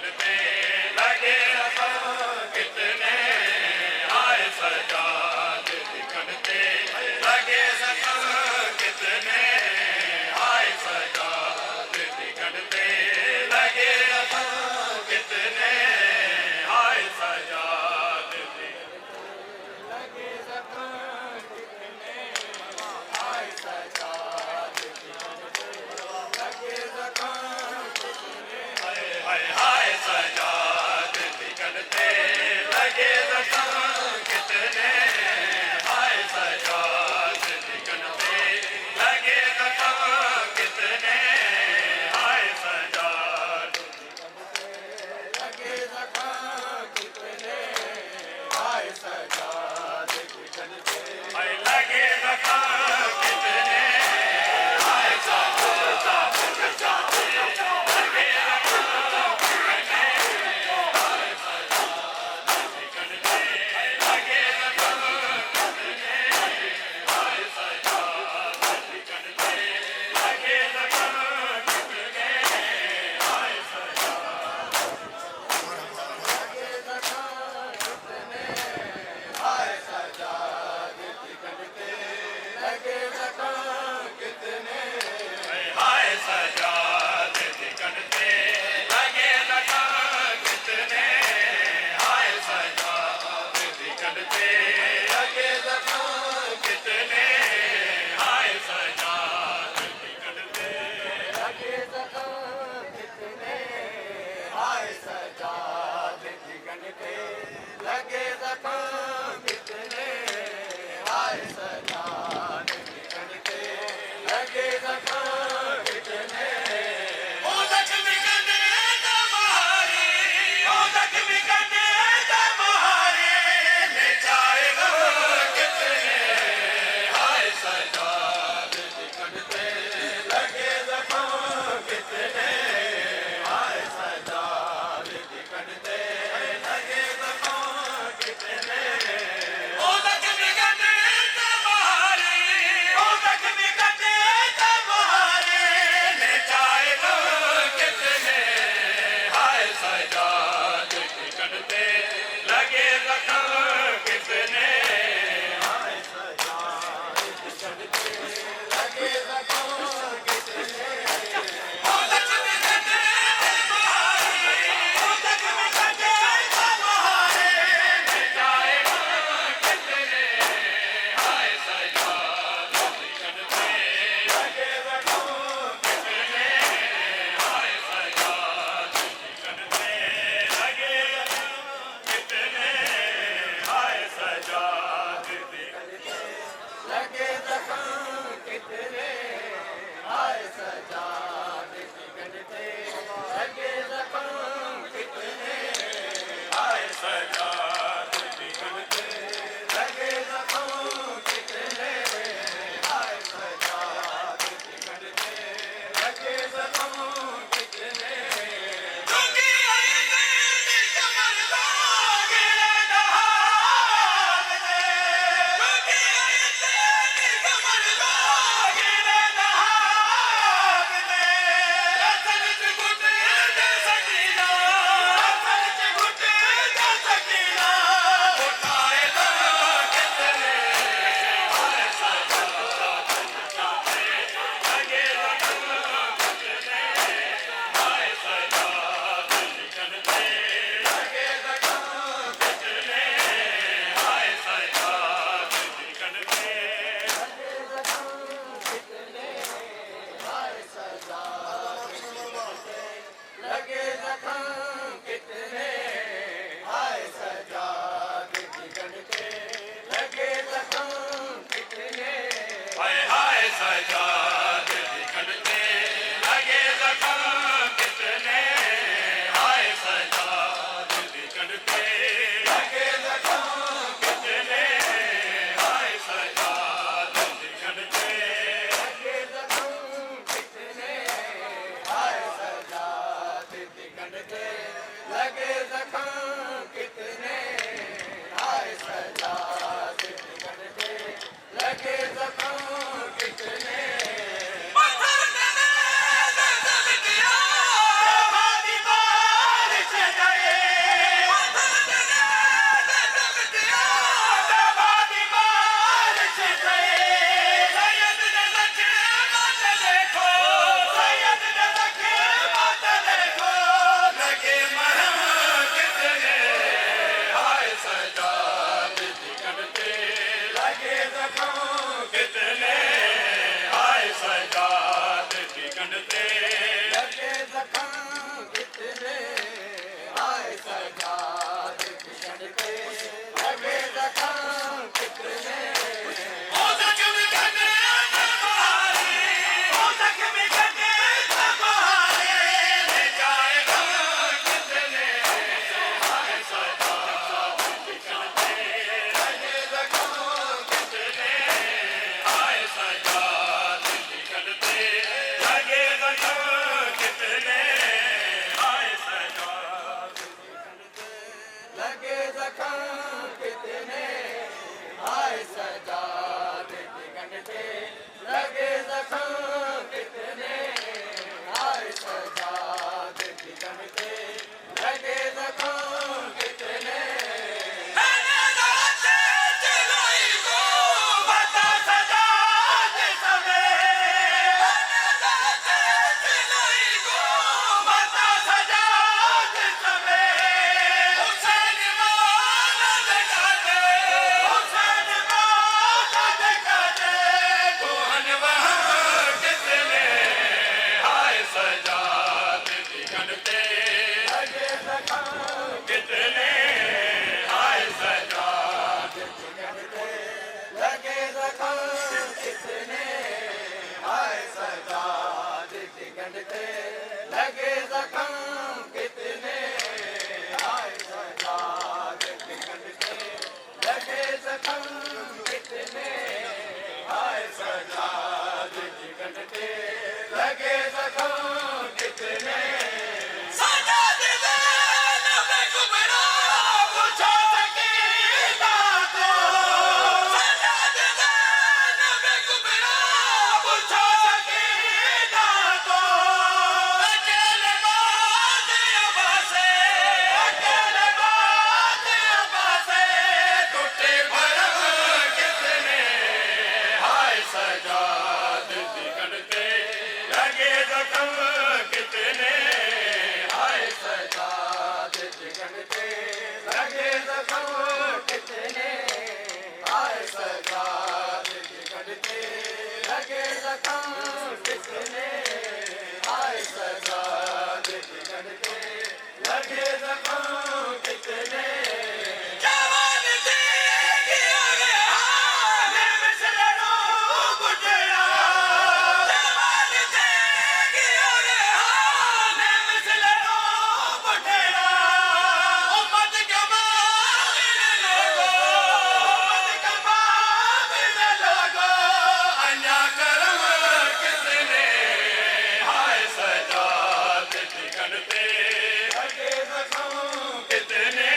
कटते लगे कितने आए सजाद कटते लगे कितने आए सजाद कटते लगे कितने आए सजाद लगे कितने आए सजाद लगे हाय हाय सजाद कटते लगे कितने हाय सजाद कटते लगे कितने हाय सजाद लगे कितने हाय सजाद कटते हाय लगे कितने हाय सजाद लगे मरहम कितने हाय सजाद जिगर पे लगे जख्म कितने हाय सजाद जिगर पे लगे जख्म कितने हाय सजाद जिगर पे लगे जख्म कितने ओ जख्म कने तुम्हारे ओ जख्म कने तुम्हारे ले जाए गम कितने हाय सजाद जिगर पे लगे जख्म कितने हाय सजाद जिगर पे लगे जख्म कितने हाय सजाद लगे जख्म कितने हाय सजाद जिगर पे लगे जख्म कितने हाय सजाद जिगर पे लगे जख्म कितने मैंने दाते दिलोई को बता सजाद समेत मैंने दाते दिलोई को बता सजाद समेत हुसैन मौला दिखा दे हुसैन मौला दिखा दे कोहन वहाँ कितने हाय सजाद जिगर पे लगे जख्म कितने हाय सजाद जिगर पे लगे जख्म कितने हाय सजाद जिगर पे लगे जख्म कितने हाय सजाद जिगर पे लगे जख्म कितने हाय सजाद जिगर पे लगे जख्म कितने सजाद ज़ैनब कुबरा पूछो सकीना को सजाद ज़ैनब कुबरा पूछो सकीना को अकेले बात अब्बासे अकेले बात अब्बासे टूटे भरम कितने हाय सजाद जिगर पे लगे जख्म कितने हाय सजाद जिगर पे लगे जख्म कितने हाय सजाद जिगर पे लगे जख्म कितने हाय सजाद जिगर पे लगे जख्म कितने जवान थे कि अरे हाल मिसरो बुढ़ा जवान थे कि अरे हाल मिसरो बुढ़ा उम्मत के माविन लोगो उम्मत के माविन लोगो अन्या करम कितने हाय सजाद जिगर पे लगे जख्म कितने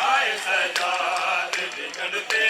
हाय सजाद जिगर पे